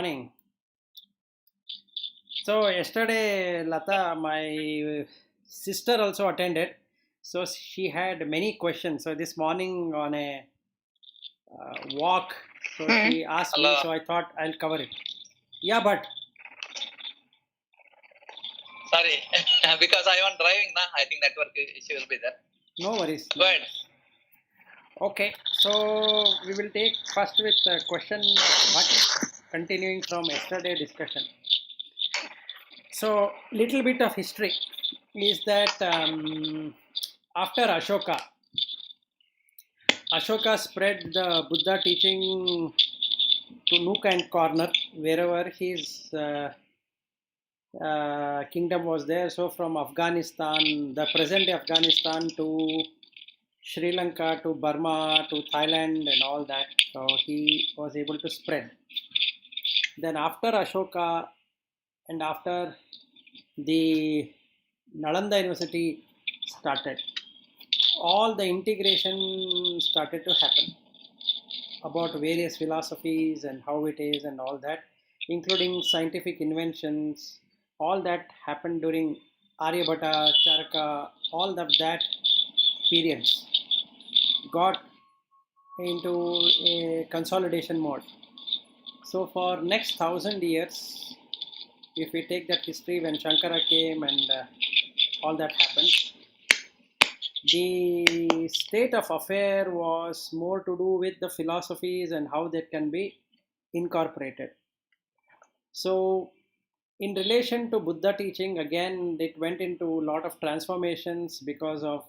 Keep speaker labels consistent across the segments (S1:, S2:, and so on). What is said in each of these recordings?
S1: Morning. So yesterday, Lata, my sister also attended. So she had many questions. So this morning on a walk, so
S2: Hmm.
S1: she asked me.
S2: Hello.
S1: So I thought I'll cover it. Yeah, but
S2: Sorry, because I am driving now. I think network issue will be there.
S1: no worries,
S2: Go
S1: no
S2: ahead.
S1: worries. Okay, so we will take first with the question of Bhatt, continuing from yesterday discussion. So little bit of history is that after Ashoka spread the Buddha teaching to nook and corner wherever his kingdom was there. So from Afghanistan, the present day Afghanistan to Sri Lanka to Burma to Thailand and all that. So he was able to spread. Then after Ashoka and after the Nalanda University started, all the integration started to happen about various philosophies and how it is and all that, including scientific inventions. All that happened during Aryabhatta, Charaka, all of that periods got into a consolidation mode. So for next 1,000 years, if we take that history when Shankara came and all that happened, the state of affair was more to do with the philosophies and how that can be incorporated. So, in relation to Buddha teaching, again, it went into a lot of transformations because of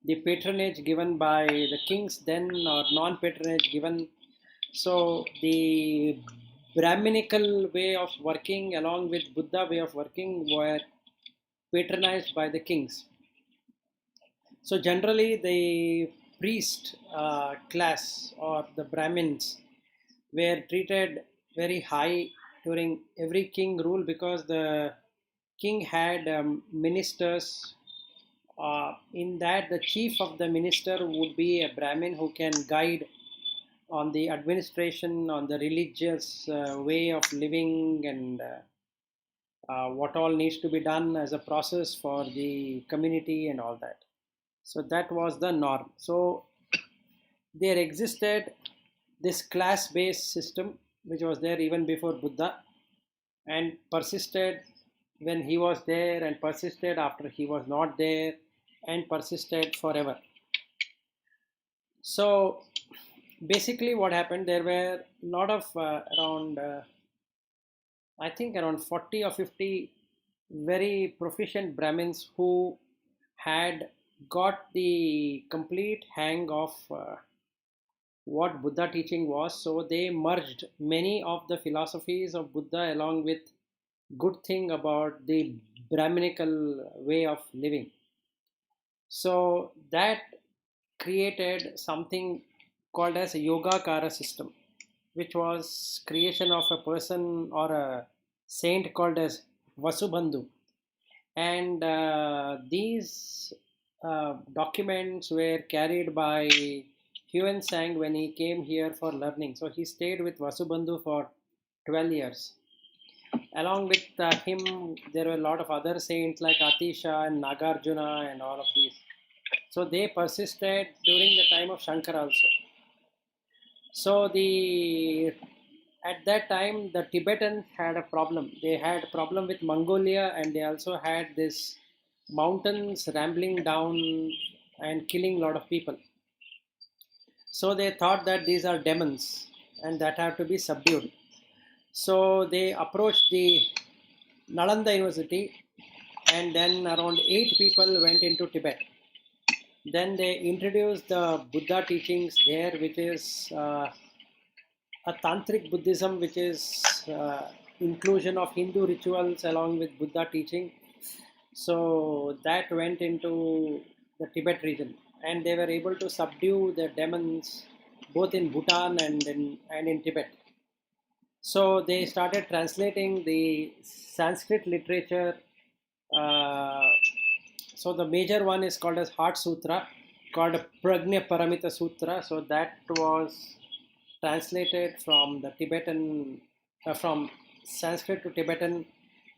S1: the patronage given by the kings then or non patronage given. So, the Brahminical way of working along with Buddha way of working were patronized by the kings. So, generally, the priest class or the Brahmins were treated very high during every king rule because the king had ministers. In that, the chief of the minister would be a Brahmin who can guide on the administration, on the religious way of living, and what all needs to be done as a process for the community and all that. So that was the norm. So there existed this class based system which was there even before Buddha and persisted when he was there and persisted after he was not there and persisted forever. So basically what happened, there were a lot of around I think around 40 or 50 very proficient Brahmins who had got the complete hang of what Buddha teaching was. So they merged many of the philosophies of Buddha along with good thing about the Brahminical way of living. So that created something called as a Yogacara system, which was creation of a person or a saint called as Vasubandhu. And these documents were carried by Huan Sang when he came here for learning. So he stayed with Vasubandhu for 12 years. Along with him, there were a lot of other saints like Atisha and Nagarjuna and all of these. So they persisted during the time of Shankara also. So the at that time the Tibetans had a problem. They had a problem with Mongolia and they also had this mountains rambling down and killing a lot of people. So they thought that these are demons and that have to be subdued. So they approached the Nalanda University and then around 8 people went into Tibet. Then they introduced the Buddha teachings there, which is a tantric Buddhism, which is inclusion of Hindu rituals along with Buddha teaching. So that went into the Tibet region, and they were able to subdue the demons both in Bhutan and in Tibet. So they started translating the Sanskrit literature. Uh, so the major one is called as Heart Sutra, called Prajna Paramita Sutra. So that was translated from the Tibetan from Sanskrit to Tibetan,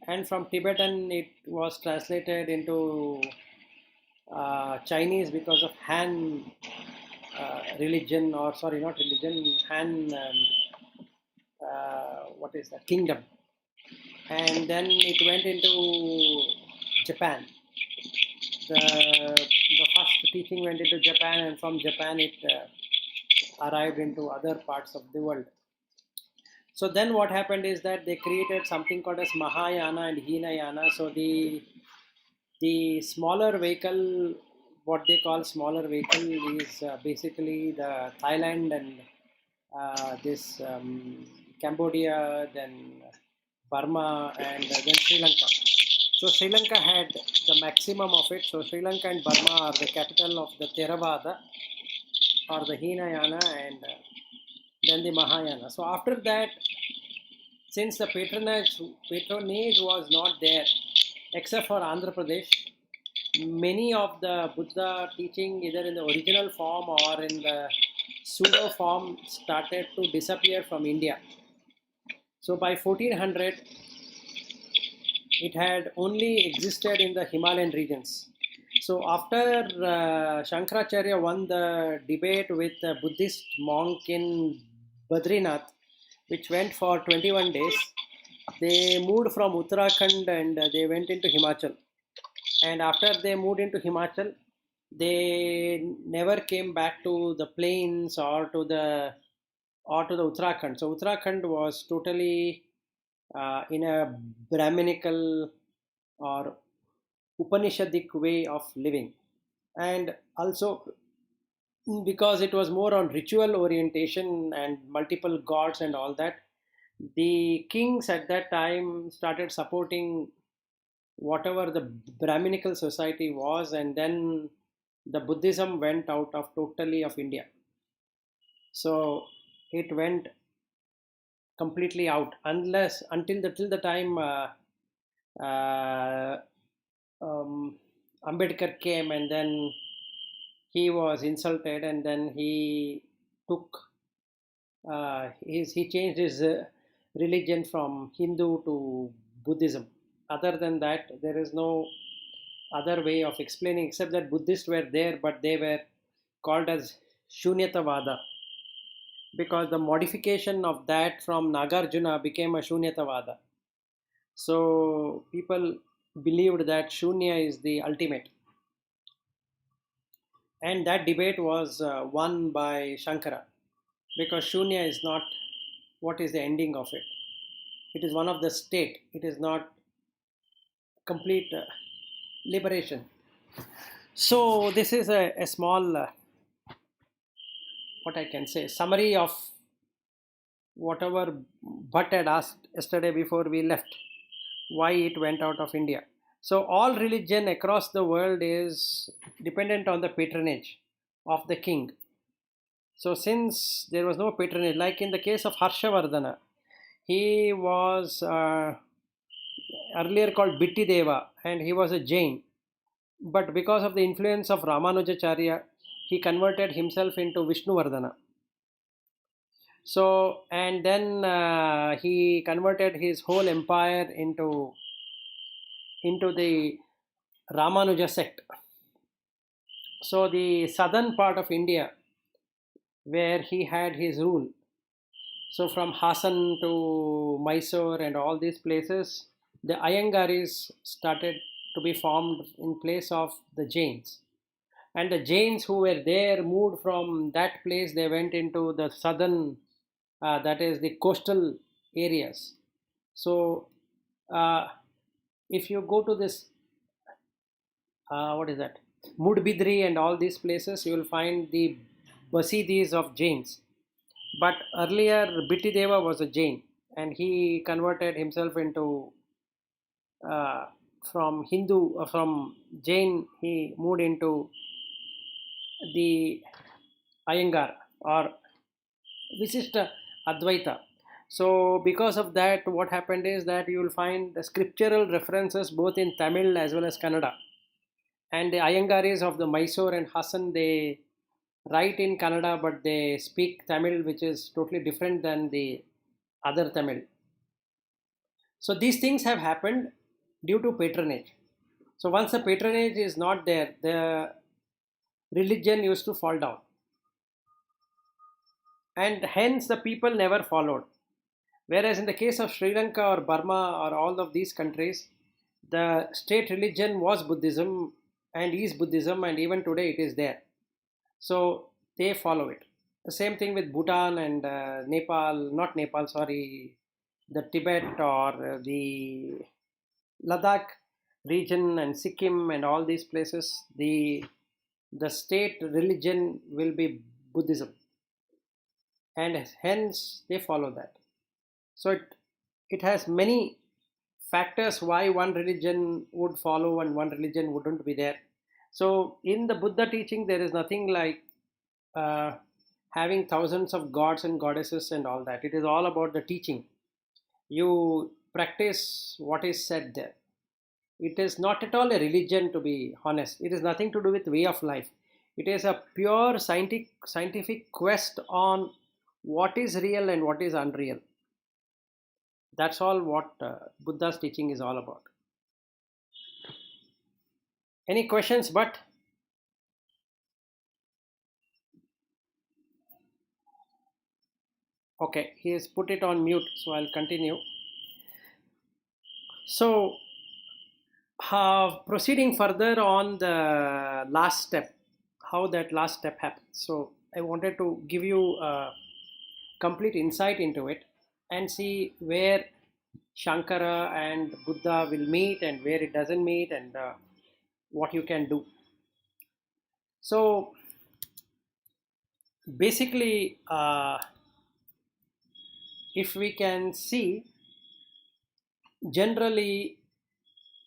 S1: and from Tibetan it was translated into Chinese because of Han religion, or sorry, not religion, Han, what is that, kingdom. And then it went into Japan. The first teaching went into Japan, and from Japan it arrived into other parts of the world. So then what happened is that they created something called as Mahayana and Hinayana. So the smaller vehicle, what they call smaller vehicle, is basically the Thailand and this Cambodia, then Burma, and then Sri Lanka. So Sri Lanka had the maximum of it. So Sri Lanka and Burma are the capital of the Theravada or the Hinayana, and then the Mahayana. So after that, since the patronage was not there, except for Andhra Pradesh, many of the Buddha teaching, either in the original form or in the pseudo form, started to disappear from India. So by 1400, it had only existed in the Himalayan regions. So after Shankaracharya won the debate with a Buddhist monk in Badrinath, which went for 21 days, they moved from Uttarakhand and they went into Himachal. And after they moved into Himachal, they never came back to the plains or to the Uttarakhand. So Uttarakhand was totally in a Brahminical or Upanishadic way of living, and also because it was more on ritual orientation and multiple gods and all that, the kings at that time started supporting whatever the Brahminical society was, and then the Buddhism went out of totally of India. So it went completely out, unless until the till the time uh, Ambedkar came, and then he was insulted, and then he changed his religion from Hindu to Buddhism. Other than that, there is no other way of explaining, except that Buddhists were there, but they were called as Shunyatavada, because the modification of that from Nagarjuna became a Shunyatavada. So people believed that Shunya is the ultimate. And that debate was won by Shankara, because Shunya is not what is the ending of it. It is one of the state. It is not complete liberation. So this is a small, what I can say, summary of whatever Bhatt had asked yesterday before we left, why it went out of India. So all religion across the world is dependent on the patronage of the king. So since there was no patronage, like in the case of Harshavardhana, he was earlier called Bitti Deva, and he was a Jain. But because of the influence of Ramanujacharya, he converted himself into Vishnuvardhana. So, and then he converted his whole empire into the Ramanuja sect. So the southern part of India, where he had his rule, so from Hassan to Mysore and all these places, the Iyengaris started to be formed in place of the Jains. And the Jains who were there moved from that place, they went into the southern, that is the coastal areas. So uh, if you go to this, what is that, Mudbidri and all these places, you will find the Basidis of Jains. But earlier, Bittideva was a Jain, and he converted himself into uh, from Hindu, from Jain, he moved into the Iyengar or Visishta Advaita. So, because of that, what happened is that you will find the scriptural references both in Tamil as well as Kannada. And the Iyengaris of the Mysore and Hassan, they write in Kannada, but they speak Tamil, which is totally different than the other Tamil. So these things have happened due to patronage. So once the patronage is not there, the religion used to fall down, and hence the people never followed. Whereas in the case of Sri Lanka or Burma or all of these countries, the state religion was Buddhism and is Buddhism, and even today it is there. So they follow it. The same thing with Bhutan and Nepal, not Nepal, sorry, the Tibet or the Ladakh region and Sikkim and all these places. The state religion will be Buddhism, and hence they follow that. So it has many factors why one religion would follow and one religion wouldn't be there. So in the Buddha teaching, there is nothing like uh, having thousands of gods and goddesses and all that. It is all about the teaching. You practice what is said there. It is not at all a religion, to be honest. It is nothing to do with way of life. It is a pure scientific quest on what is real and what is unreal. That's all what Buddha's teaching is all about. Any questions? But okay, he has put it on mute, so I'll continue. So, proceeding further on the last step, how that last step happens. So, I wanted to give you a complete insight into it and see where Shankara and Buddha will meet and where it doesn't meet, and what you can do. So, basically, if we can see, generally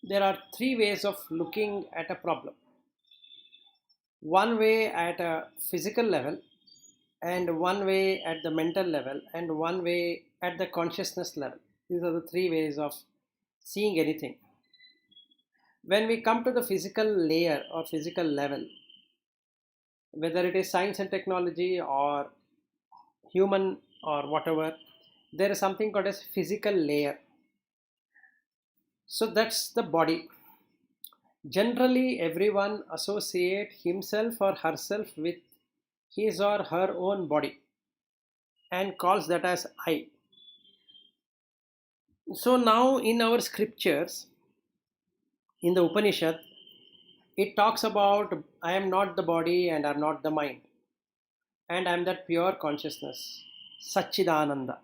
S1: there are three ways of looking at a problem. One way at a physical level, and one way at the mental level, and one way at the consciousness level. These are the three ways of seeing anything. When we come to the physical layer or physical level, whether it is science and technology or human or whatever, there is something called as physical layer. So that's the body. Generally, everyone associate himself or herself with his or her own body and calls that as I. So now in our scriptures, in the Upanishad, it talks about I am not the body and I am not the mind, and I am that pure consciousness, Satchidananda.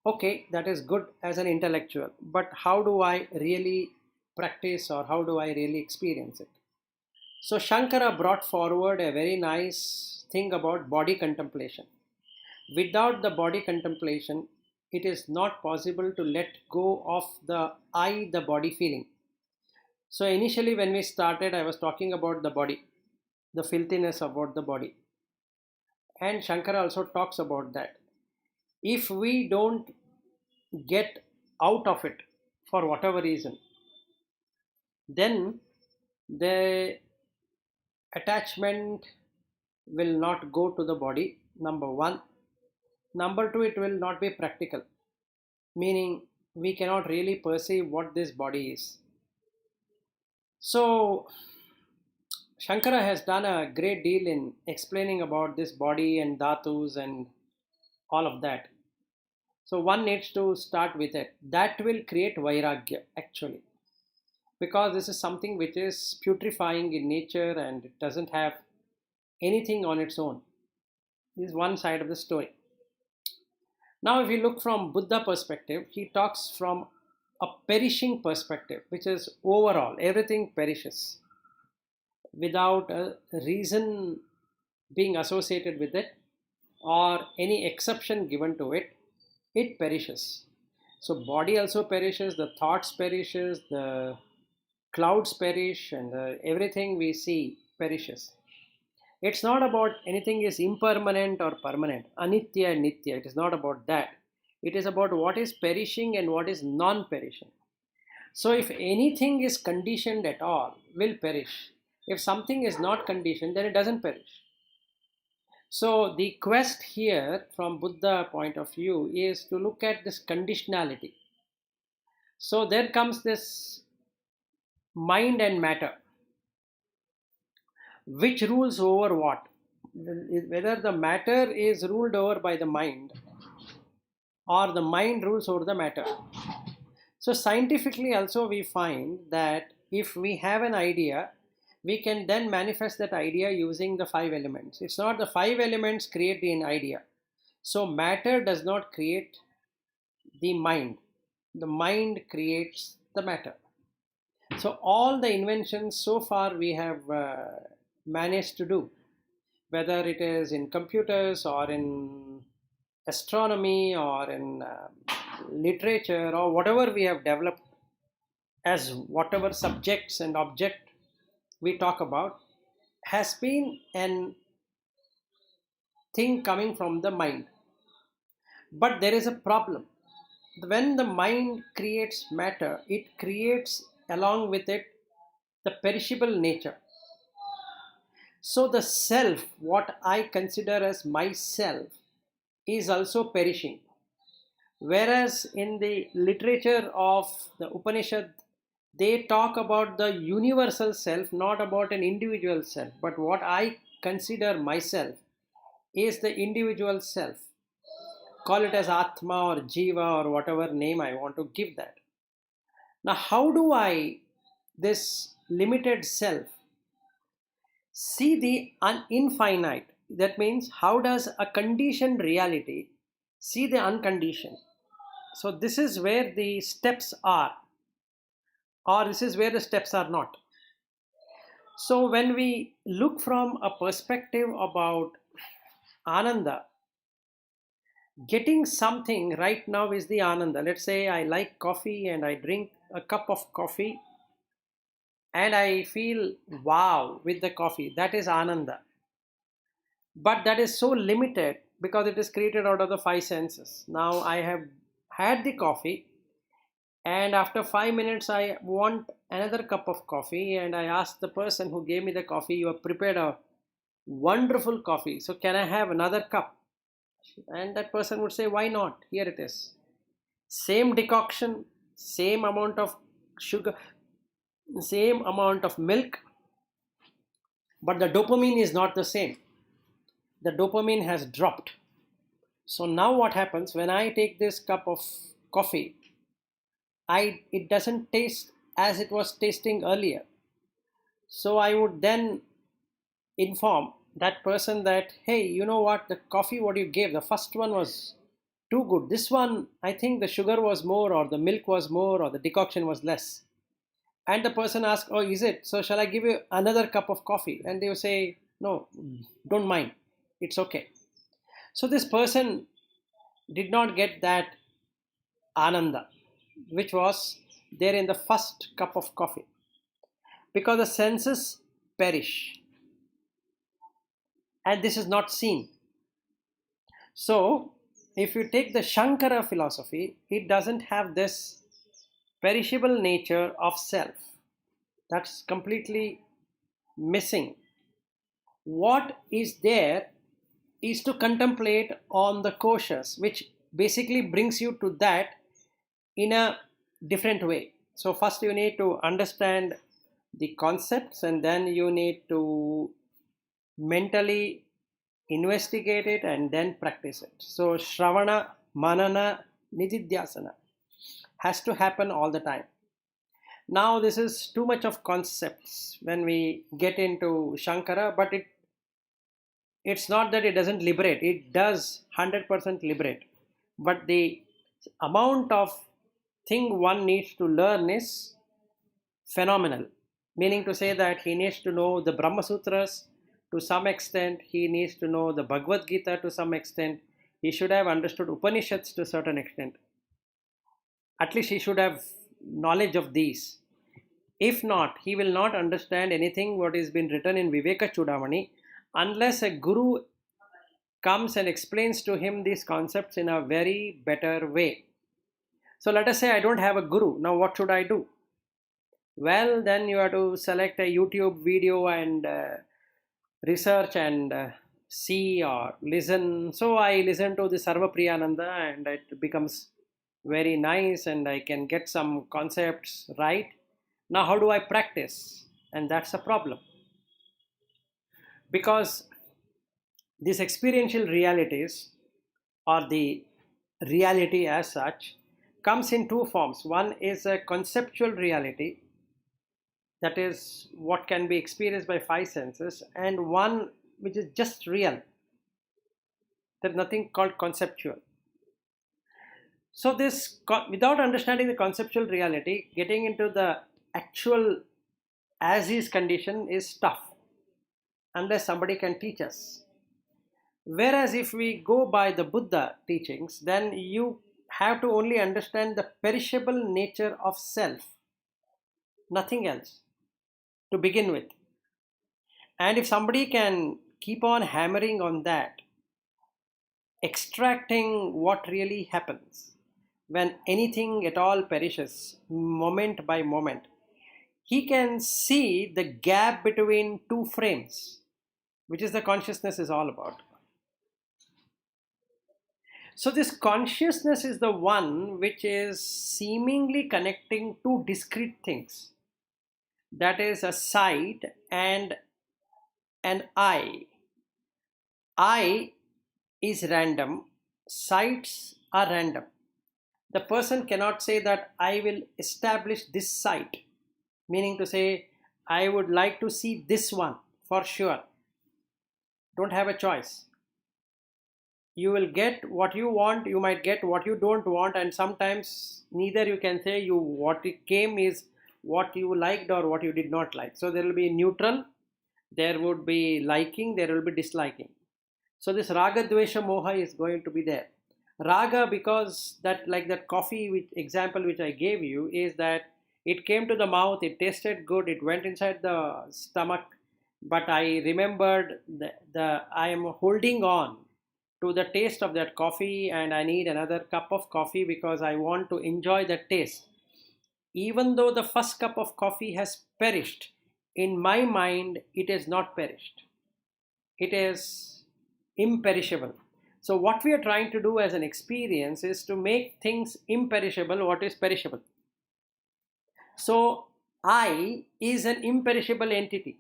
S1: Okay, that is good as an intellectual, but how do I really practice or how do I really experience it? So Shankara brought forward a very nice thing about body contemplation. Without the body contemplation, it is not possible to let go of the I, the body feeling. So initially, when we started, I was talking about the body, the filthiness about the body. And Shankara also talks about that. If we don't get out of it for whatever reason, then the attachment will not go to the body, number one. Number two, it will not be practical, meaning we cannot really perceive what this body is. So, Shankara has done a great deal in explaining about this body and dhatus and all of that. So, one needs to start with it. That will create vairagya actually, because this is something which is putrefying in nature and it doesn't have anything on its own. This is one side of the story. Now, if you look from Buddha perspective, he talks from a perishing perspective, which is overall everything perishes without a reason being associated with it or any exception given to it. It perishes. So body also perishes, the thoughts perishes, the clouds perish, and everything we see perishes. It's not about anything is impermanent or permanent, anitya and nitya. It is not about that. It is about what is perishing and what is non-perishing. So if anything is conditioned at all, will perish. If something is not conditioned, then it doesn't perish. So the quest here from Buddha point of view is to look at this conditionality. So there comes this mind and matter. Which rules over what? Whether the matter is ruled over by the mind or the mind rules over the matter. So, scientifically, also, we find that if we have an idea, we can then manifest that idea using the five elements. It's not the five elements create the idea. So, matter does not create the mind creates the matter. So, all the inventions so far we have managed to do, whether it is in computers or in astronomy or in literature or whatever we have developed as whatever subjects and object we talk about, has been an thing coming from the mind. But there is a problem. When the mind creates matter, it creates along with it the perishable nature. So the self, what I consider as myself, is also perishing. Whereas in the literature of the Upanishad, they talk about the universal self, not about an individual self. But what I consider myself is the individual self. Call it as Atma or Jiva or whatever name I want to give that. Now, how do I, this limited self, see the infinite? That means, how does a conditioned reality see the unconditioned? So, this is where the steps are, or this is where the steps are not. So, when we look from a perspective about Ananda, getting something right now is the Ananda. Let's say I like coffee and I drink a cup of coffee and I feel wow with the coffee. That is Ananda. But that is so limited because it is created out of the five senses. Now I have had the coffee, and after 5 minutes I want another cup of coffee, and I ask the person who gave me the coffee, you have prepared a wonderful coffee, so can I have another cup? And that person would say, why not? Here it is. Same decoction, same amount of sugar, same amount of milk, but the dopamine is not the same. The dopamine has dropped. So now what happens when I take this cup of coffee? It doesn't taste as it was tasting earlier. So I would then inform that person that, hey, you know what, the coffee what you gave, the first one was too good. This one, I think the sugar was more, or the milk was more, or the decoction was less. And the person asks, oh, is it? So shall I give you another cup of coffee? And they will say, no, don't mind. It's okay. So this person did not get that ananda, which was there in the first cup of coffee, because the senses perish and this is not seen. So, if you take the Shankara philosophy, it doesn't have this perishable nature of self. That's completely missing. What is there is to contemplate on the koshas, which basically brings you to that in a different way. So, first you need to understand the concepts, and then you need to mentally investigate it and then practice it. So, Shravana, Manana, Nididhyasana has to happen all the time. Now, this is too much of concepts when we get into Shankara, but it's not that it doesn't liberate, it does 100% liberate. But the amount of thing one needs to learn is phenomenal. Meaning to say that he needs to know the Brahma Sutras to some extent, he needs to know the Bhagavad Gita to some extent, he should have understood Upanishads to a certain extent. At least he should have knowledge of these. If not, he will not understand anything what is been written in Viveka Chudamani unless a guru comes and explains to him these concepts in a very better way. So let us say I don't have a guru. Now what should I do? Well, then you have to select a YouTube video and research and see or listen. So I listen to the Sarva Priyananda and it becomes very nice and I can get some concepts right. Now, how do I practice? And that's a problem, because these experiential realities, or the reality as such, comes in two forms. One is a conceptual reality, that is what can be experienced by five senses, and one which is just real. There's nothing called conceptual. So this, without understanding the conceptual reality, getting into the actual as is condition is tough, unless somebody can teach us. Whereas if we go by the Buddha teachings, then you have to only understand the perishable nature of self, nothing else, to begin with. And if somebody can keep on hammering on that, extracting what really happens when anything at all perishes moment by moment, he can see the gap between two frames, which is the consciousness is all about. So this consciousness is the one which is seemingly connecting two discrete things, that is a sight and an eye. Eye is random, sights are random. The person cannot say that I will establish this sight, meaning to say I would like to see this one for sure. Don't have a choice. You will get what you want, you might get what you don't want, and sometimes neither you can say you what it came is what you liked or what you did not like. So there will be neutral, there would be liking, there will be disliking. So this raga dvesha moha is going to be there. Raga, because that, like that coffee which example which I gave you, is that it came to the mouth, it tasted good, it went inside the stomach, but I remembered the I am holding on to the taste of that coffee, and I need another cup of coffee because I want to enjoy the taste. Even though the first cup of coffee has perished, in my mind it is not perished, it is imperishable. So what we are trying to do as an experience is to make things imperishable what is perishable. So I is an imperishable entity,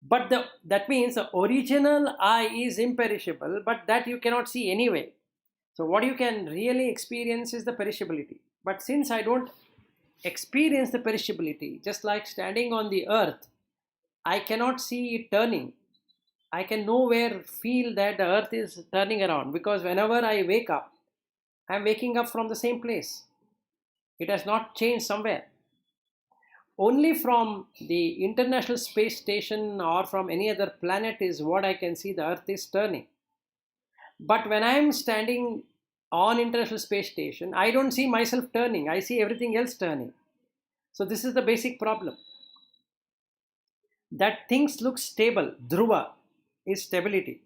S1: but that means the original I is imperishable, but that you cannot see anyway. So what you can really experience is the perishability. But since I don't experience the perishability, just like standing on the earth, I cannot see it turning. I can nowhere feel that the earth is turning around, because whenever I wake up, I'm waking up from the same place. It has not changed somewhere. Only from the International Space Station or from any other planet is what I can see the earth is turning. But when I'm standing on International Space Station, I don't see myself turning. I see everything else turning. So this is the basic problem. That things look stable. Dhruva is stability.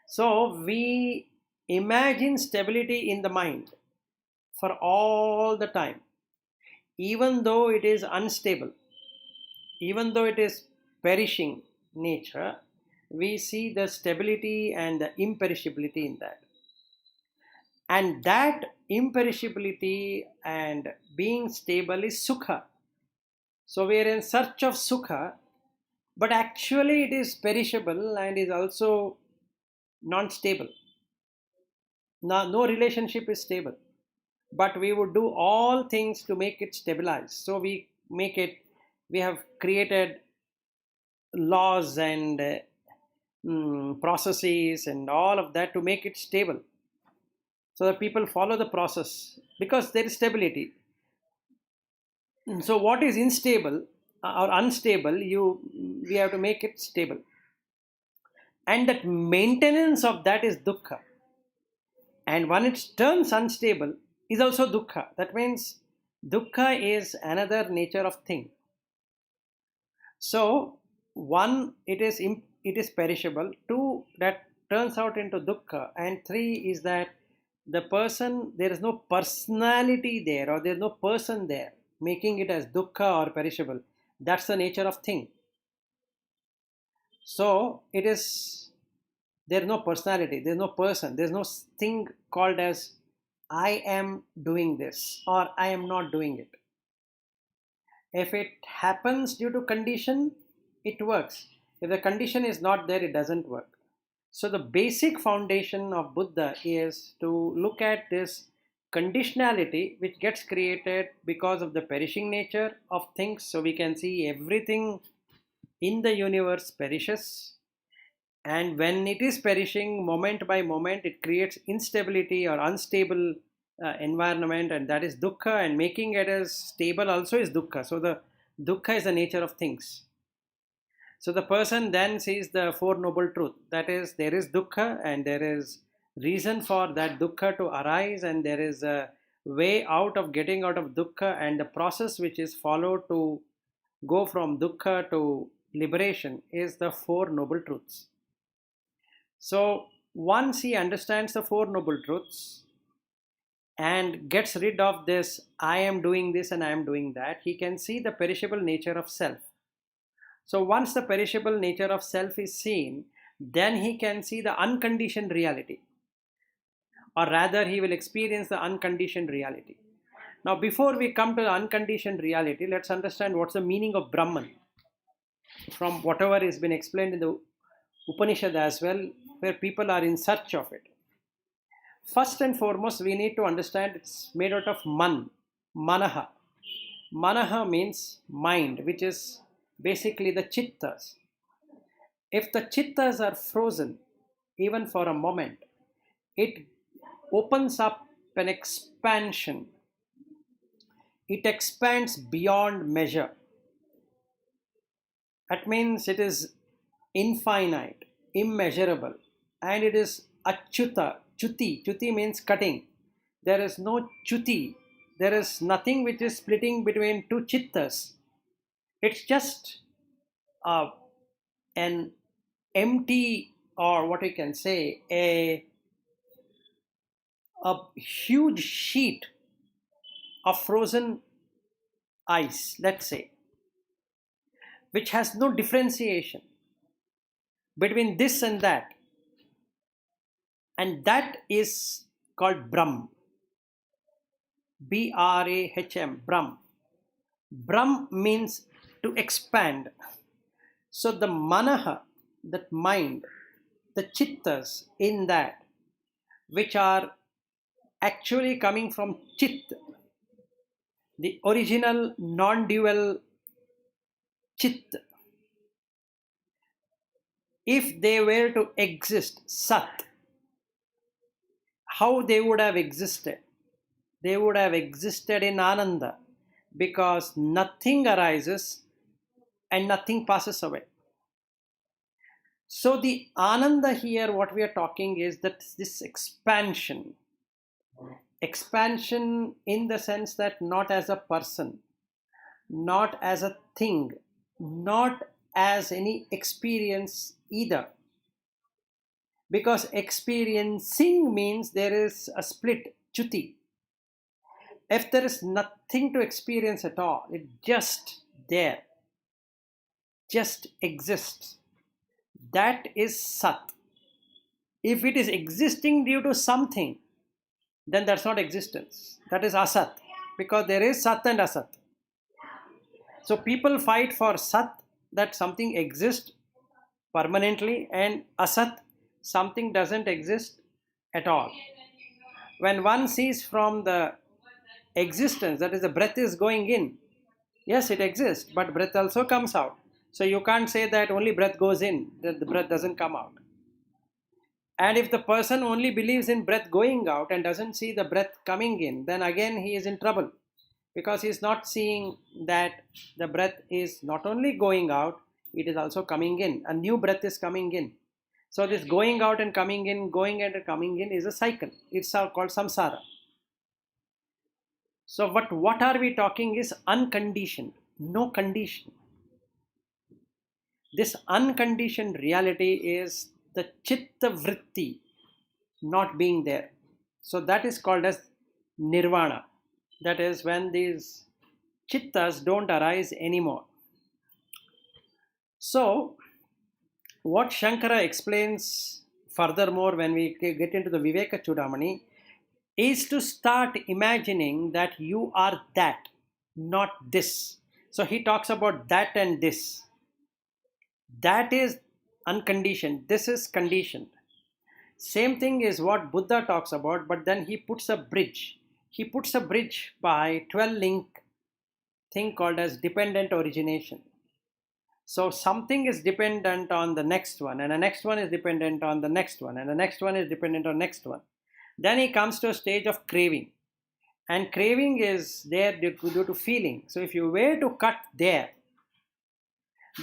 S1: So we imagine stability in the mind for all the time, even though it is unstable, even though it is perishing nature, we see the stability and the imperishability in that. And that imperishability and being stable is sukha. So we are in search of sukha, but actually it is perishable and is also non stable. No relationship is stable, but we would do all things to make it stabilize. So we have created laws and processes and all of that to make it stable, so that people follow the process because there is stability. So what is unstable or unstable, we have to make it stable, and that maintenance of that is dukkha. And when it turns unstable is also dukkha. That means dukkha is another nature of thing. So one, it is perishable. Two, that turns out into dukkha. And three is that the person, there is no personality there, or there is no person there making it as dukkha or perishable. That's the nature of thing. So it is, there is no personality, there is no person, there is no thing called as I am doing this or I am not doing it. If it happens due to condition, it works. If the condition is not there, it doesn't work. So, the basic foundation of Buddha is to look at this conditionality which gets created because of the perishing nature of things. So, we can see everything in the universe perishes, and when it is perishing moment by moment, it creates instability or unstable environment, and that is dukkha, and making it as stable also is dukkha. So, the dukkha is the nature of things. So the person then sees the Four Noble Truth. That is, there is dukkha and there is reason for that dukkha to arise, and there is a way out of getting out of dukkha, and the process which is followed to go from dukkha to liberation is the Four Noble Truths. So once he understands the Four Noble Truths and gets rid of this, I am doing this and I am doing that, he can see the perishable nature of self. So once the perishable nature of self is seen, then he can see the unconditioned reality, or rather, he will experience the unconditioned reality. Now, before we come to the unconditioned reality, let's understand what's the meaning of Brahman from whatever has been explained in the Upanishad as well, where people are in search of it. First and foremost, we need to understand it's made out of manaha. Manaha means mind, which is basically the chittas. If the chittas are frozen, even for a moment, it opens up an expansion. It expands beyond measure. That means it is infinite, immeasurable, and it is achyuta. Chuti. Chuti means cutting. There is no chuti. There is nothing which is splitting between two chittas. It's just uh, an empty, or what we can say, a huge sheet of frozen ice, let's say, which has no differentiation between this and that, and that is called Brahm. Brahm. Brahm. Brahm means to expand. So the manaha, that mind, the chittas in that, which are actually coming from chit, the original non-dual chit, if they were to exist, sat, how they would have existed? They would have existed in Ananda, because nothing arises and nothing passes away. So the Ananda here, what we are talking is that this expansion, expansion in the sense that not as a person, not as a thing, not as any experience either. Because experiencing means there is a split, chuti. If there is nothing to experience at all, it just there, just exists. That is Sat. If it is existing due to something, then that's not existence. That is Asat. Because there is Sat and Asat. So people fight for Sat, that something exists permanently, and Asat, something doesn't exist at all. When one sees from the existence, that is, the breath is going in, yes, it exists, but breath also comes out. So you can't say that only breath goes in, that the breath doesn't come out. And if the person only believes in breath going out and doesn't see the breath coming in, then again he is in trouble, because he is not seeing that the breath is not only going out, it is also coming in. A new breath is coming in. So this going out and coming in, going out and coming in is a cycle. It's called samsara. So what are we talking is unconditioned, no condition. This unconditioned reality is the chitta vritti not being there. So that is called as nirvana. That is when these chittas don't arise anymore. So what Shankara explains furthermore when we get into the Viveka Chudamani, is to start imagining that you are that, not this. So he talks about that and this. That is unconditioned, this is conditioned. Same thing is what Buddha talks about, but then he puts a bridge. He puts a bridge by 12 link thing called as dependent origination. So something is dependent on the next one, and the next one is dependent on the next one, and the next one is dependent on next one. Then he comes to a stage of craving, and craving is there due to feeling. So if you were to cut there,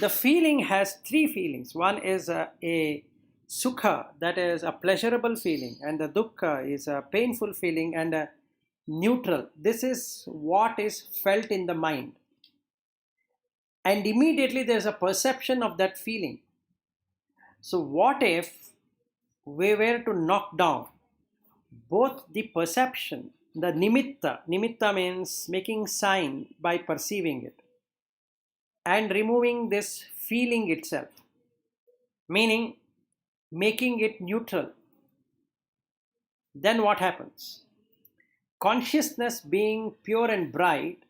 S1: the feeling has three feelings. One is a sukha, that is a pleasurable feeling, and the dukkha is a painful feeling, and a neutral. This is what is felt in the mind. And immediately there's a perception of that feeling. So, what if we were to knock down both the perception, the nimitta means making sign by perceiving it, and removing this feeling itself, meaning making it neutral? Then what happens? Consciousness, being pure and bright,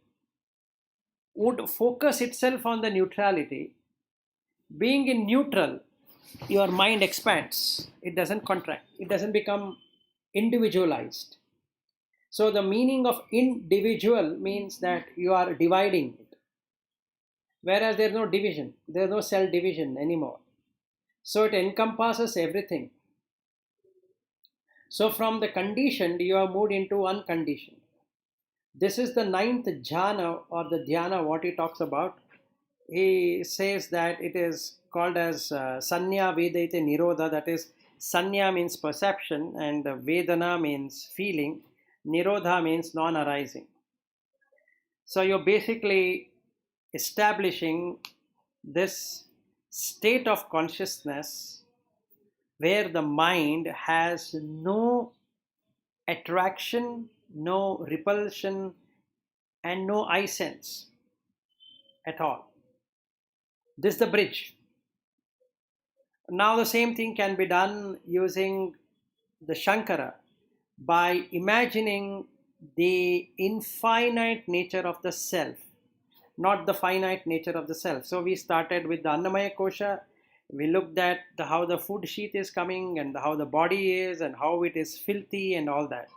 S1: would focus itself on the neutrality. Being in neutral, your mind expands, it doesn't contract, it doesn't become individualized. So the meaning of individual means that you are dividing it, whereas there's no division, there's no cell division anymore. So it encompasses everything. So from the conditioned, you are moved into unconditioned. This is the ninth jhana or the dhyana, what he talks about. He says that it is called as sanya vedaite nirodha, that is, sanya means perception, and vedana means feeling, nirodha means non arising. So you're basically establishing this state of consciousness where the mind has no attraction, no repulsion, and no I sense at all. This is the bridge. Now, the same thing can be done using the Shankara by imagining the infinite nature of the self, not the finite nature of the self. So, we started with the Annamaya Kosha. We looked at how the food sheath is coming, and how the body is, and how it is filthy, and all that.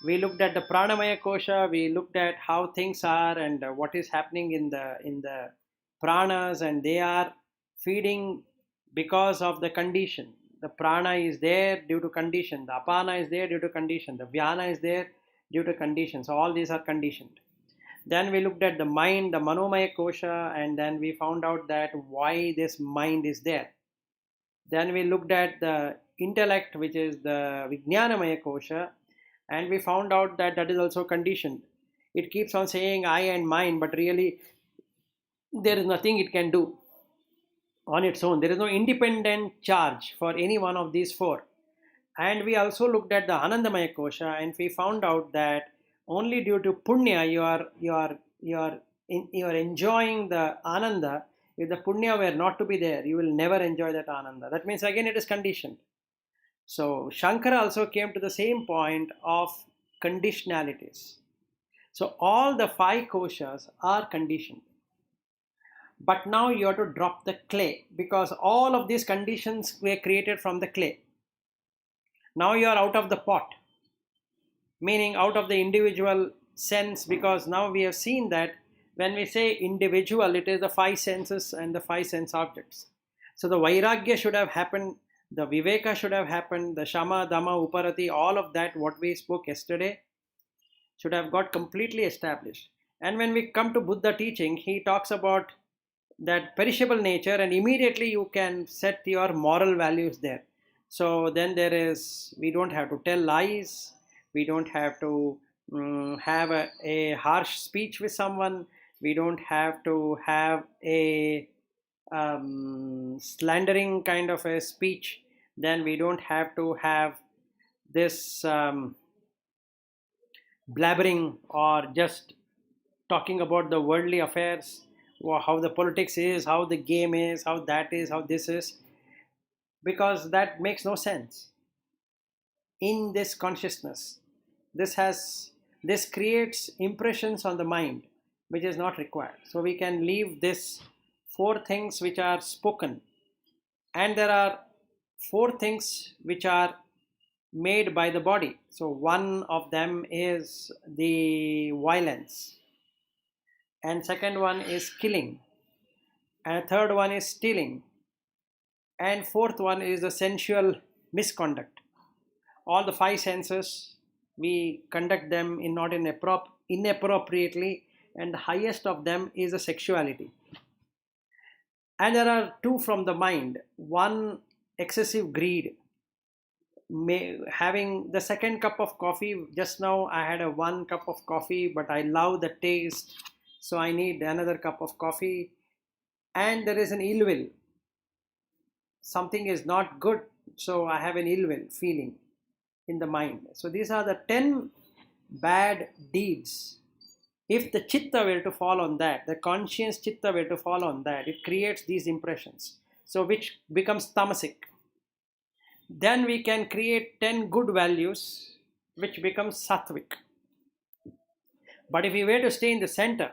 S1: We looked at the Pranamaya Kosha. We looked at how things are, and what is happening in the pranas, and they are feeding because of the condition. The prana is there due to condition, the apana is there due to condition, the vyana is there due to condition. So all these are conditioned. Then we looked at the mind, the manomaya kosha, and then we found out that why this mind is there. Then we looked at the intellect, which is the vijnanamaya kosha, and we found out that that is also conditioned. It keeps on saying I and mine, but really there is nothing it can do on its own. There is no independent charge for any one of these four. And we also looked at the Anandamaya Kosha, and we found out that only due to punya you are enjoying the ananda. If the punya were not to be there, you will never enjoy that ananda. That means again it is conditioned. So Shankara also came to the same point of conditionalities. So all the five koshas are conditioned. But now you have to drop the clay, because all of these conditions were created from the clay. Now you are out of the pot, meaning out of the individual sense, because now we have seen that when we say individual, it is the five senses and the five sense objects. So the vairagya should have happened, the viveka should have happened, the shama, dhamma, uparati, all of that, what we spoke yesterday, should have got completely established. And when we come to Buddha teaching, he talks about that perishable nature, and immediately you can set your moral values there. So then we don't have to tell lies, we don't have to have a harsh speech with someone, we don't have to have a slandering kind of a speech, then we don't have to have this blabbering or just talking about the worldly affairs, how the politics is, how the game is, how that is, how this is, because that makes no sense in this consciousness. this has this creates impressions on the mind which is not required. So we can leave this four things which are spoken, and there are four things which are made by the body. So one of them is the violence, and second one is killing, and third one is stealing, and fourth one is the sensual misconduct. All the five senses, we conduct them in not in inappropriately, and the highest of them is the sexuality. And there are two from the mind. One, excessive greed. Having the second cup of coffee, just now I had a one cup of coffee, but I love the taste, so I need another cup of coffee. And there is an ill will. Something is not good, so I have an ill will feeling in the mind. So these are the 10 bad deeds. If the chitta were to fall on that, the conscious chitta were to fall on that, it creates these impressions. So which becomes tamasic. Then we can create 10 good values, which becomes sattvic. But if you were to stay in the center,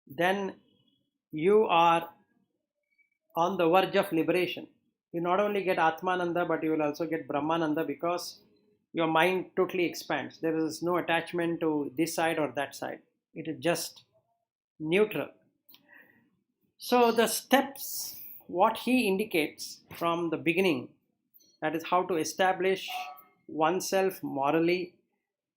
S1: then you are on the verge of liberation. You not only get Atmananda, but you will also get Brahmananda, because your mind totally expands. There is no attachment to this side or that side. It is just neutral. So the steps, what he indicates from the beginning, that is how to establish oneself morally.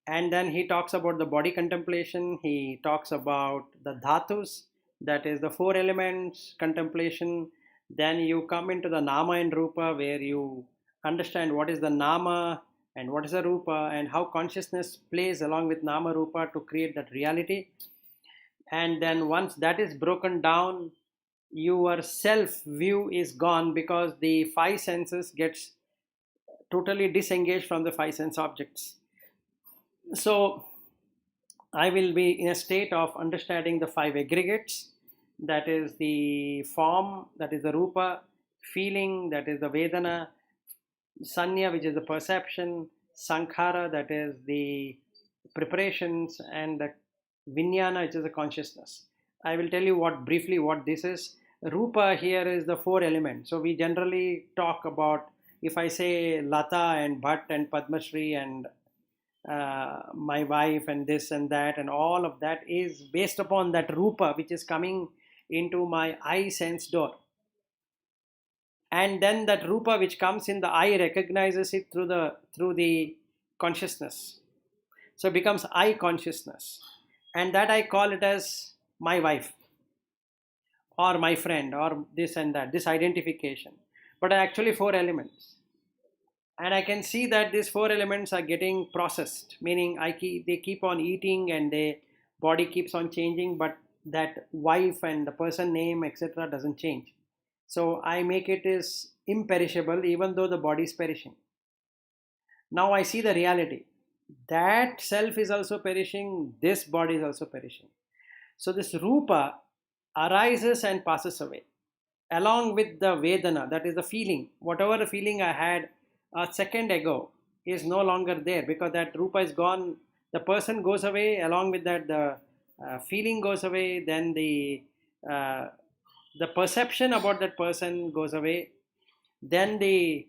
S1: And then he talks about the body contemplation. He talks about the dhatus, that is the four elements contemplation. Then you come into the nama and rupa, where you understand what is the nama and what is the rupa, and how consciousness plays along with nama rupa to create that reality. And then once that is broken down, your self view is gone, because the five senses gets totally disengaged from the five sense objects. So I will be in a state of understanding the five aggregates, that is the form, that is the rupa, feeling, that is the vedana, sanya, which is the perception, sankhara, that is the preparations, and the vijnana, which is the consciousness. I will tell you briefly what this is. Rupa here is the four elements. So we generally talk about, if I say Lata and Bhatt and Padmashri and my wife and this and that, and all of that is based upon that rupa which is coming into my eye sense door. And then that rupa which comes in the eye recognizes it through the consciousness. So it becomes eye consciousness. And that I call it as my wife or my friend or this and that, this identification. But actually four elements. And I can see that these four elements are getting processed, meaning they keep on eating and their body keeps on changing, but that wife and the person name, etc., doesn't change. So I make it is imperishable, even though the body is perishing. Now I see the reality. That self is also perishing, this body is also perishing. So this rupa arises and passes away, along with the vedana, that is the feeling. Whatever the feeling I had a second ago is no longer there, because that rupa is gone. The person goes away, along with that the feeling goes away, then the perception about that person goes away, then the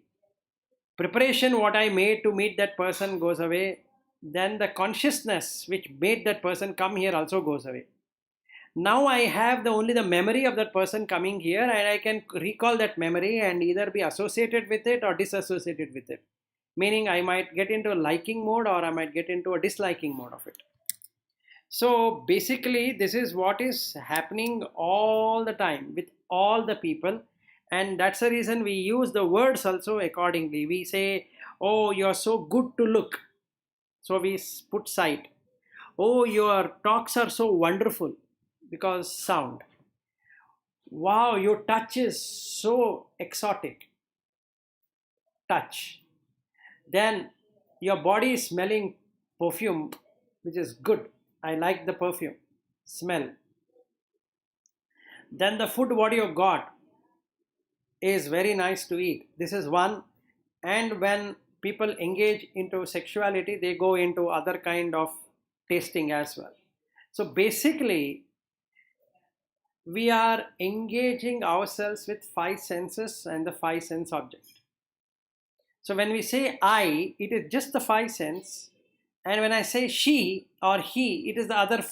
S1: preparation what I made to meet that person goes away, then the consciousness which made that person come here also goes away. Now I have only the memory of that person coming here, and I can recall that memory and either be associated with it or disassociated with it. Meaning I might get into a liking mode or I might get into a disliking mode of it. So basically this is what is happening all the time with all the people, and that's the reason we use the words also accordingly. We say, oh, you're so good to look, so we put sight. Oh, your talks are so wonderful, because sound. Wow, your touch is so exotic, touch. Then your body is smelling perfume, which is good. I like the perfume, smell. Then the food what you got is very nice to eat. This is one. And when people engage into sexuality, they go into other kind of tasting as well. So basically, we are engaging ourselves with five senses and the five sense object. So when we say I, it is just the five sense, and when I say she or he, it is the other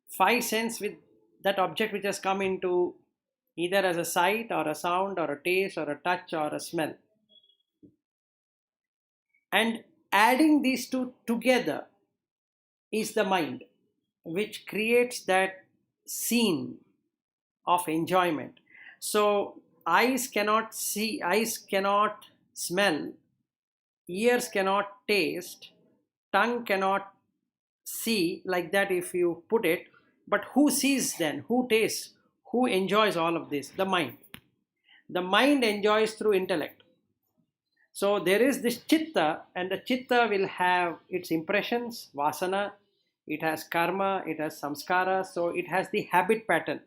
S1: five sense with that object which has come into either as a sight or a sound or a taste or a touch or a smell. And adding these two together is the mind, which creates that scene of enjoyment. So eyes cannot see, eyes cannot smell, ears cannot taste, tongue cannot see, like that if you put it. But who sees then? Who tastes? Who enjoys all of this? The mind. The mind enjoys through intellect. So there is this chitta, and the chitta will have its impressions, vasana, it has karma, it has samskara, so it has the habit pattern.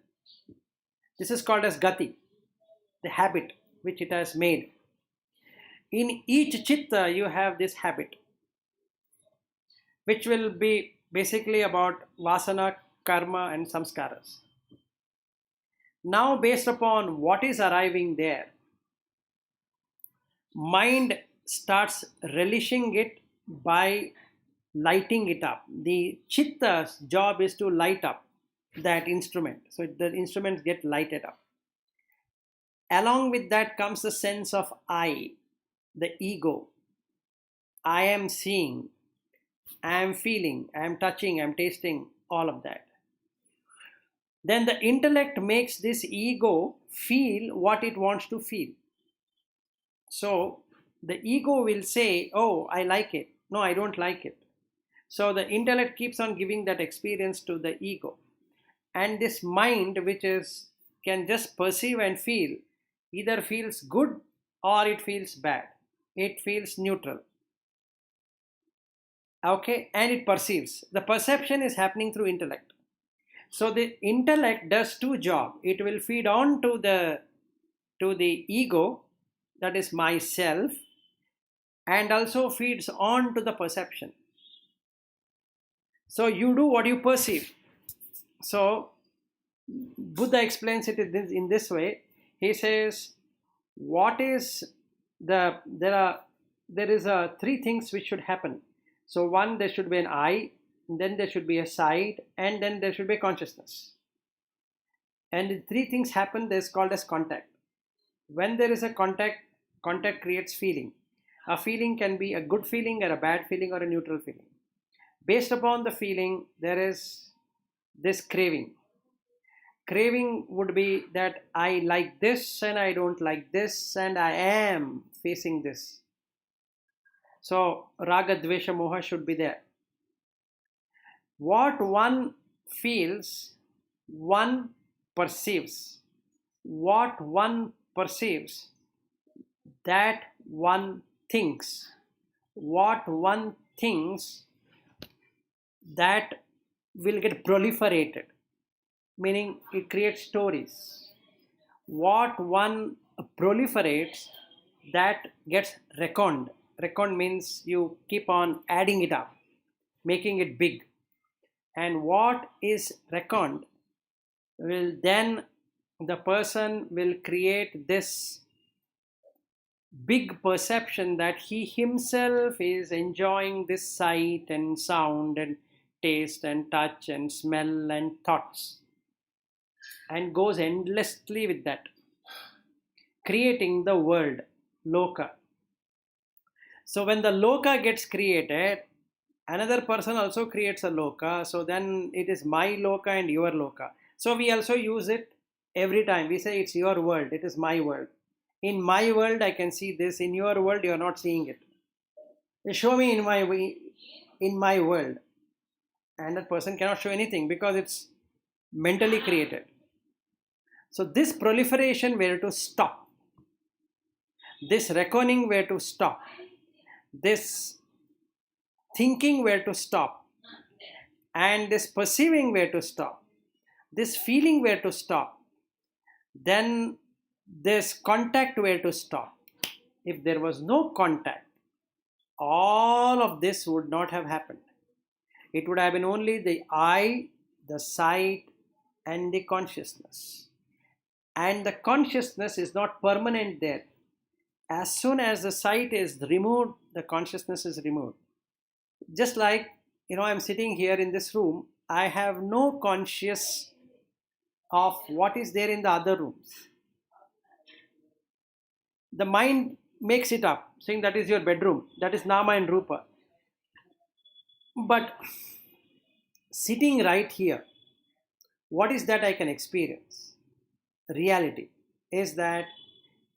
S1: This is called as gati, the habit which it has made. In each chitta, you have this habit, which will be basically about vasana, karma, and samskaras. Now, based upon what is arriving there, mind starts relishing it by lighting it up. The chitta's job is to light up that instrument. So the instruments get lighted up. Along with that comes the sense of I, the ego. I am seeing, I am feeling, I am touching, I am tasting, all of that. Then the intellect makes this ego feel what it wants to feel. So the ego will say, oh, I like it. No, I don't like it. So the intellect keeps on giving that experience to the ego. And this mind, which is can just perceive and feel, either feels good or it feels bad. It feels neutral. Okay, and it perceives. The perception is happening through intellect. So the intellect does two jobs. It will feed on to the ego, that is myself, and also feeds on to the perception. So you do what you perceive. So Buddha explains it in this way. He says, what is there is three things which should happen. So one, there should be an I, then there should be a sight, and then there should be consciousness. And the three things happen, this is called as contact. When there is a contact creates feeling. A feeling can be a good feeling or a bad feeling or a neutral feeling. Based upon the feeling, there is this craving. Craving would be that I like this and I don't like this and I am facing this. So raga, dvesha, moha should be there. What one feels, one perceives. What one perceives, that one thinks. What one thinks, that will get proliferated, meaning it creates stories. What one proliferates, that gets reckoned. Reckoned means you keep on adding it up, making it big. And what is reckoned will then, the person will create this big perception that he himself is enjoying this sight and sound and taste and touch and smell and thoughts, and goes endlessly with that, creating the world, loka. So when the loka gets created, another person also creates a loka. So then it is my loka and your loka. So we also use it every time. We say it's your world, it is my world. In my world, I can see this. In your world, you are not seeing it. Show me in my world. And that person cannot show anything because it's mentally created. So this proliferation were to stop. This reckoning were to stop. This thinking were to stop. And this perceiving were to stop. This feeling were to stop. Then this contact were to stop. If there was no contact, all of this would not have happened. It would have been only the eye, the sight, and the consciousness. And the consciousness is not permanent there. As soon as the sight is removed, the consciousness is removed. Just like, I'm sitting here in this room, I have no conscious of what is there in the other rooms. The mind makes it up, saying that is your bedroom, that is Nama and Rupa. But sitting right here, what is that I can experience? Reality is that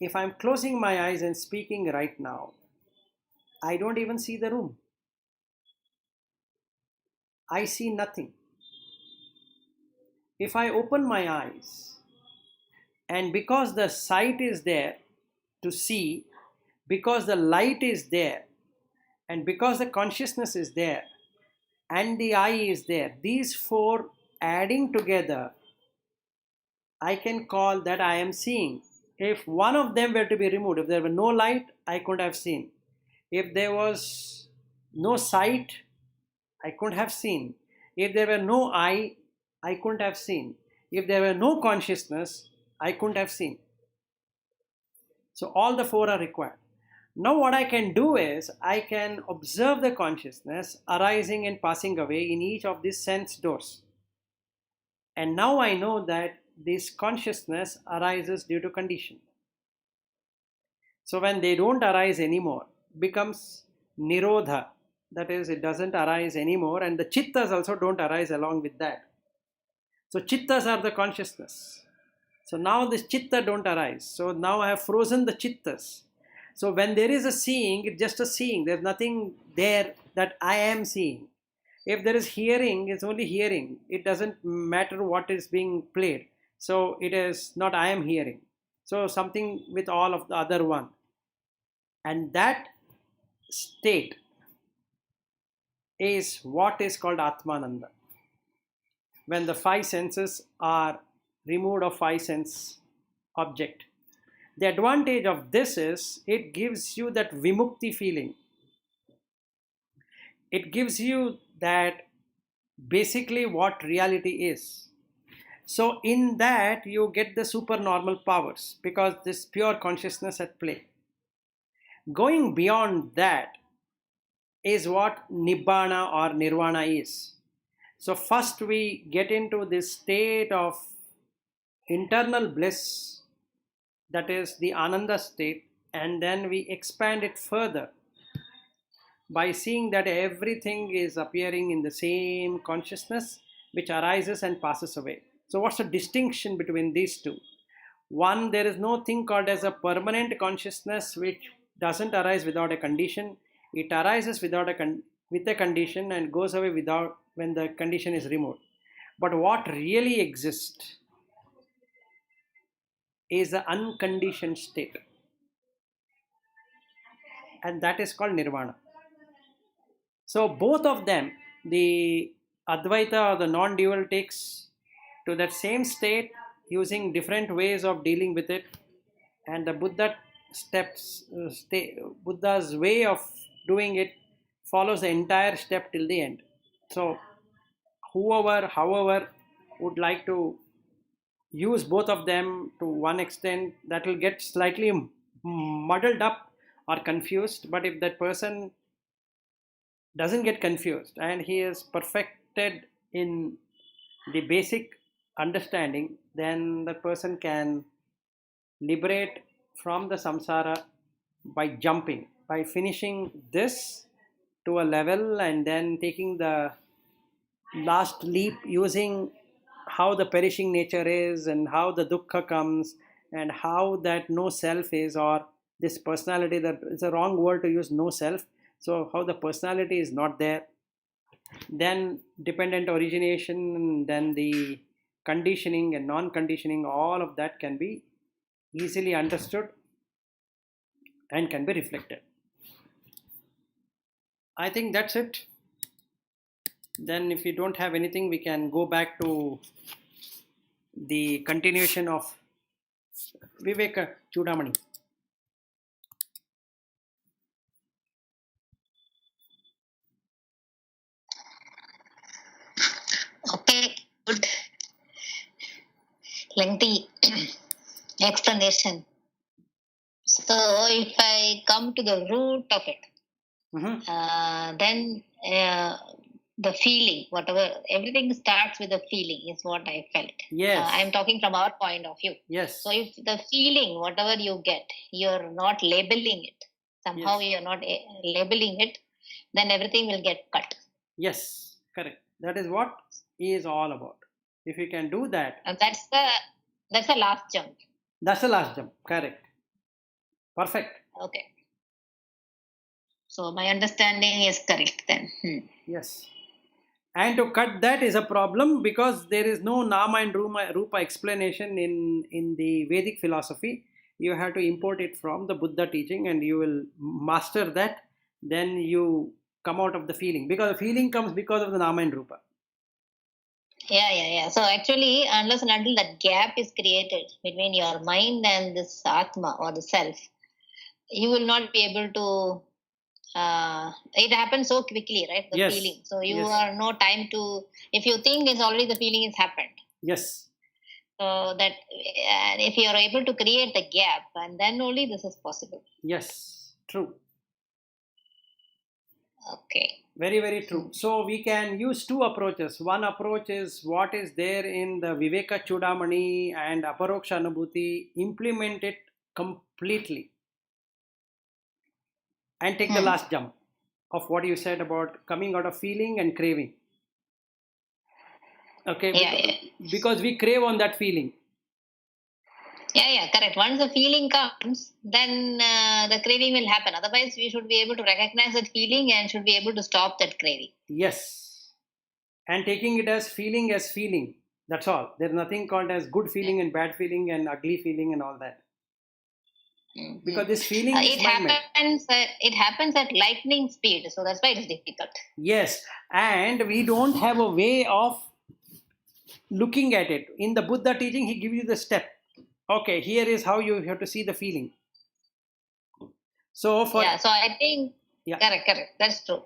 S1: if I'm closing my eyes and speaking right now, I don't even see the room. I see nothing. If I open my eyes, and because the sight is there to see, because the light is there, and because the consciousness is there, and the eye is there, these four adding together, I can call that I am seeing. If one of them were to be removed, if there were no light, I couldn't have seen. If there was no sight, I couldn't have seen. If there were no eye, I couldn't have seen. If there were no consciousness, I couldn't have seen. So all the four are required. Now what I can do is I can observe the consciousness arising and passing away in each of these sense doors. And now I know that this consciousness arises due to condition. So when they don't arise anymore, becomes nirodha. That is, it doesn't arise anymore, and the chittas also don't arise along with that. So chittas are the consciousness. So now this chitta don't arise. So now I have frozen the chittas. So when there is a seeing, it's just a seeing. There's nothing there that I am seeing. If there is hearing, it's only hearing. It doesn't matter what is being played. So it is not I am hearing. So something with all of the other one. And that state is what is called Atmananda. When the five senses are removed of five sense object. The advantage of this is it gives you that vimukti feeling. It gives you that basically what reality is. So in that you get the supernormal powers because this pure consciousness at play. Going beyond that is what nibbana or nirvana is. So first we get into this state of internal bliss, that is the ananda state, and then we expand it further by seeing that everything is appearing in the same consciousness which arises and passes away. So what's the distinction between these two? One, there is no thing called as a permanent consciousness which doesn't arise without a condition. It arises with a condition and goes away without when the condition is removed. But what really exists is the unconditioned state, and that is called nirvana. So both of them, the Advaita or the non-dual takes to that same state using different ways of dealing with it, and the Buddha's way of doing it follows the entire step till the end. So however, would like to use both of them to one extent, that will get slightly muddled up or confused. But if that person doesn't get confused and he is perfected in the basic understanding, then the person can liberate from the samsara by jumping, by finishing this to a level and then taking the last leap using how the perishing nature is and how the dukkha comes and how that no self is, or this personality, that it's a wrong word to use no self. So how the personality is not there, then dependent origination, then the conditioning and non-conditioning, all of that can be easily understood and can be reflected. I think that's it. Then if you don't have anything, we can go back to the continuation of Viveka Chudamani.
S3: lengthy explanation. So if I come to the root of it, then the feeling, whatever, everything starts with a feeling is what I felt.
S1: Yes.
S3: I'm talking from our point of view.
S1: Yes.
S3: So if the feeling, whatever you get, you're not labeling it, somehow
S1: Yes.
S3: you're not labeling it, then everything will get cut.
S1: Yes, correct. That is what he is all about. If you can do that,
S3: And that's the last jump.
S1: that's the last jump. Correct. Perfect.
S3: Okay. So my understanding is correct then.
S1: Yes. And to cut that is a problem because there is no Nama and Rupa explanation in the Vedic philosophy. You have to import it from the Buddha teaching and you will master that. Then you come out of the feeling because the feeling comes because of the Nama and Rupa.
S3: Yeah. So actually, unless and until that gap is created between your mind and this Atma or the self, you will not be able to. It happens so quickly, right? The
S1: Yes.
S3: feeling. So you
S1: Yes.
S3: are no time to. If you think it's already the feeling has happened.
S1: Yes.
S3: So that if you are able to create the gap, and then only this is possible.
S1: Yes. True.
S3: Okay.
S1: Very, very true. So we can use two approaches. One approach is what is there in the Viveka Chudamani and Aparoksha Anubhuti, implement it completely and take the last jump of what you said about coming out of feeling and craving. Okay, because we crave on that feeling.
S3: Yeah, correct. Once the feeling comes, then the craving will happen. Otherwise, we should be able to recognize that feeling and should be able to stop that craving.
S1: Yes. And taking it as feeling. That's all. There's nothing called as good feeling and bad feeling and ugly feeling and all that. Because this feeling is
S3: it happens at lightning speed, so that's why it is difficult.
S1: Yes, and we don't have a way of looking at it. In the Buddha teaching, he gives you the step. Okay, here is how you have to see the feeling. So
S3: so I think correct. That's true.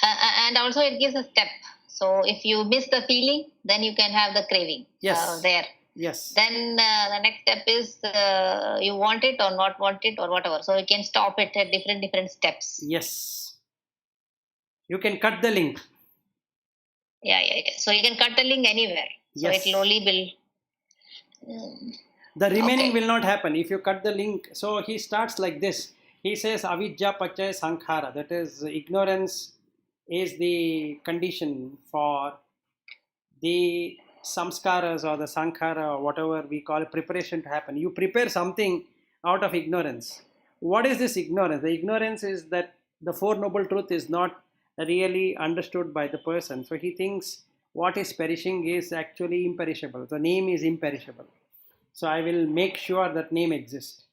S3: And also it gives a step. So if you miss the feeling, then you can have the craving. There.
S1: Yes.
S3: Then the next step is you want it or not want it or whatever. So you can stop it at different steps.
S1: Yes. You can cut the link.
S3: Yeah. So you can cut the link anywhere. So it slowly will.
S1: The remaining will not happen if you cut the link. So he starts like this. He says avidya pachaya sankhara. That is, ignorance is the condition for the samskaras or the sankhara or whatever we call it, preparation to happen. You prepare something out of ignorance. What is this ignorance? The ignorance is that the Four Noble Truth is not really understood by the person. So he thinks what is perishing is actually imperishable. The name is imperishable. So I will make sure that name exists.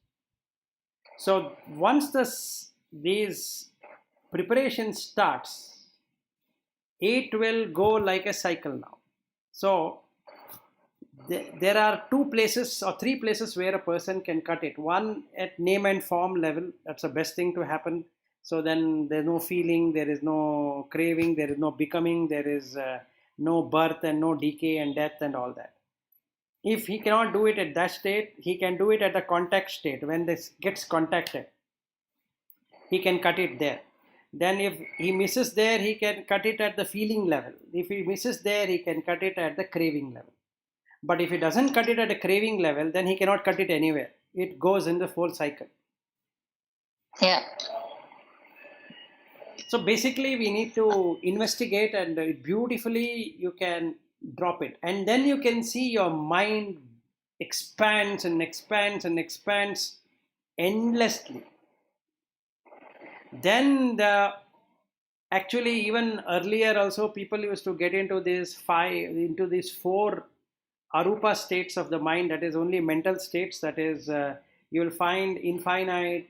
S1: So once these preparation starts, it will go like a cycle now. So there are two places or three places where a person can cut it. One at name and form level, that's the best thing to happen. So then there's no feeling, there is no craving, there is no becoming, there is no birth and no decay and death and all that. If he cannot do it at that state, he can do it at the contact state. When this gets contacted, he can cut it there. Then if he misses there, he can cut it at the feeling level. If he misses there, he can cut it at the craving level. But if he doesn't cut it at a craving level, then he cannot cut it anywhere. It goes in the full cycle.
S3: Yeah.
S1: So basically, we need to investigate, and beautifully you can drop it. And then you can see your mind expands and expands and expands endlessly. Then actually even earlier also people used to get into these four arupa states of the mind, that is only mental states, that is you will find infinite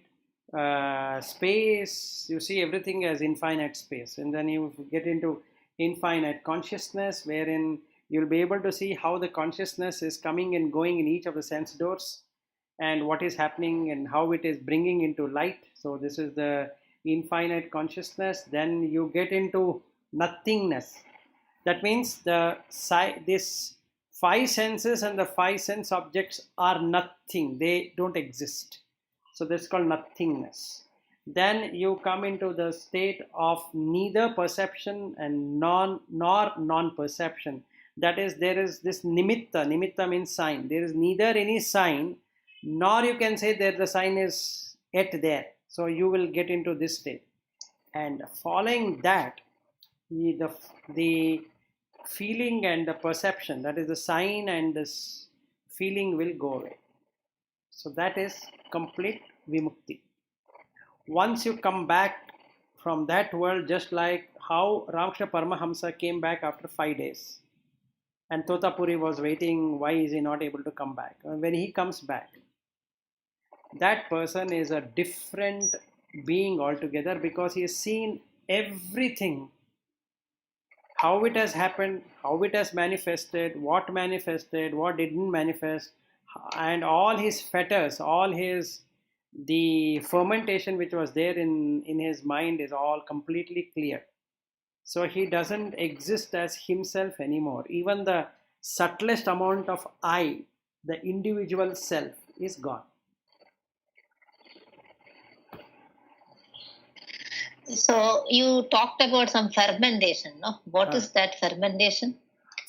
S1: space. You see everything as infinite space, and then you get into infinite consciousness, wherein you'll be able to see how the consciousness is coming and going in each of the sense doors and what is happening and how it is bringing into light. So this is the infinite consciousness. Then you get into nothingness. That means this five senses and the five sense objects are nothing. They don't exist. So that's called nothingness. Then you come into the state of neither perception and nor non-perception. That is, there is this nimitta. Nimitta means sign. There is neither any sign, nor you can say that the sign is yet there. So you will get into this state. And following that, the feeling and the perception, that is the sign and this feeling, will go away. So that is complete vimukti. Once you come back from that world, just like how Ramakrishna Paramahamsa came back after 5 days, and Totapuri was waiting, why is he not able to come back? And when he comes back, that person is a different being altogether, because he has seen everything, how it has happened, how it has manifested, what didn't manifest, and all his fetters, all his, the fermentation which was there in his mind is all completely clear. So he doesn't exist as himself anymore. Even the subtlest amount of I, the individual self, is gone.
S3: So you talked about some fermentation, no? What is that fermentation?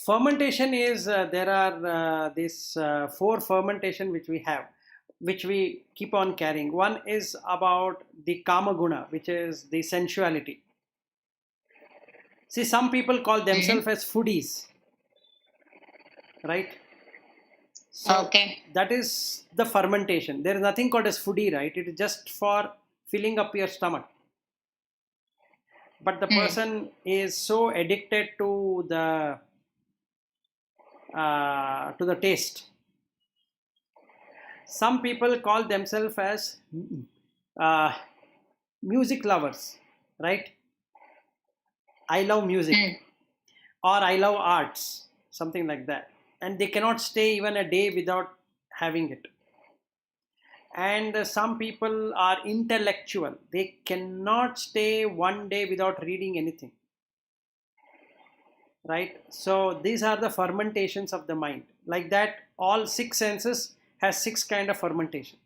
S1: Fermentation is, there are these 4 fermentation which we have, which we keep on carrying. One is about the kama guna, which is the sensuality. See, some people call themselves as foodies, right? So
S3: Okay.
S1: that is the fermentation. There is nothing called as foodie, right? It is just for filling up your stomach. But the person is so addicted to the taste. Some people call themselves as music lovers, right? I love music, or I love arts, something like that. And they cannot stay even a day without having it. And some people are intellectual. They cannot stay one day without reading anything, right? So these are the fermentations of the mind. Like that, all 6 senses has 6 kind of fermentation.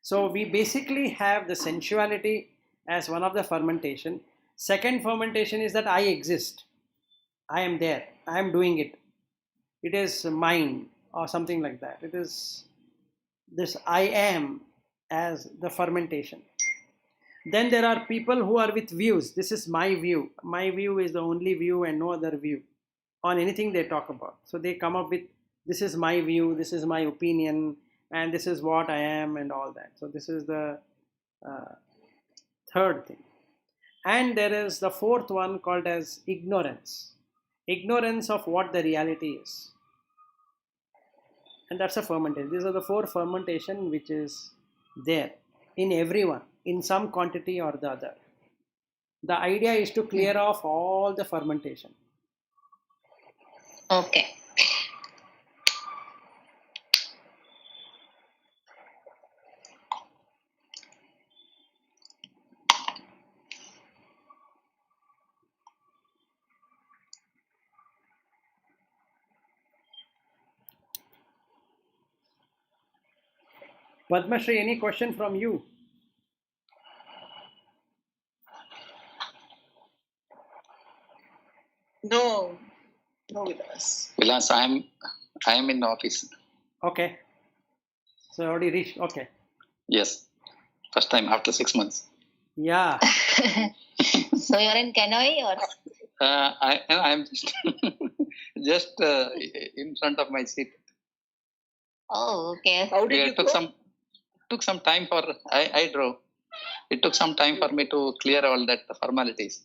S1: So we basically have the sensuality as one of the fermentation. Second fermentation is that I exist, I am there, I am doing it, it is mine, or something like that. It is this I am as the fermentation. Then there are people who are with views. This is my view. My view is the only view and no other view on anything they talk about. So they come up with, this is my view, this is my opinion, and this is what I am, and all that. So this is the third thing. And there is the fourth one called as ignorance. Ignorance of what the reality is. And that's a fermentation. These are the 4 fermentation which is there in everyone, in some quantity or the other. The idea is to clear off all the fermentation.
S3: Okay.
S1: Padma Shri, any question from you?
S4: No, with us.
S2: Vilas, I am in the office.
S1: Okay. So already reached. Okay.
S2: Yes. First time after 6 months.
S1: Yeah.
S3: So you're in Kenoi, or?
S2: I'm just in front of my seat.
S3: Oh, okay.
S4: How did you
S2: Took some time for, I drove. It took some time for me to clear all that formalities.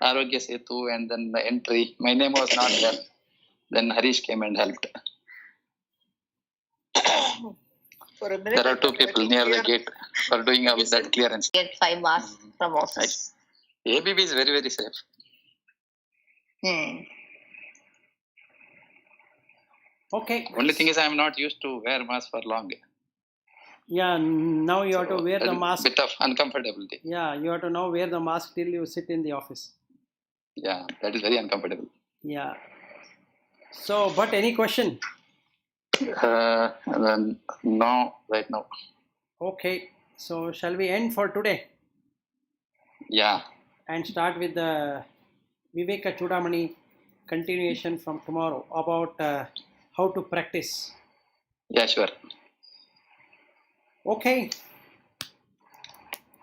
S2: Arogya Setu and then the entry. My name was not there. Then Harish came and helped.
S4: For a minute,
S2: There are 2 people near the gate for doing all that clearance.
S3: Get 5 masks from office.
S2: ABB is very, very safe.
S1: Okay.
S2: Only thing is I am not used to wear mask for long.
S1: Yeah, now you have to wear the mask.
S2: Bit of uncomfortability.
S1: Yeah, you have to now wear the mask till you sit in the office.
S2: Yeah, that is very uncomfortable.
S1: Yeah. So, but any question?
S2: No, right now.
S1: Okay. So, shall we end for today
S2: Yeah,
S1: and start with the Viveka Chudamani continuation from tomorrow about how to practice?
S2: yeah, sure.
S1: Okay.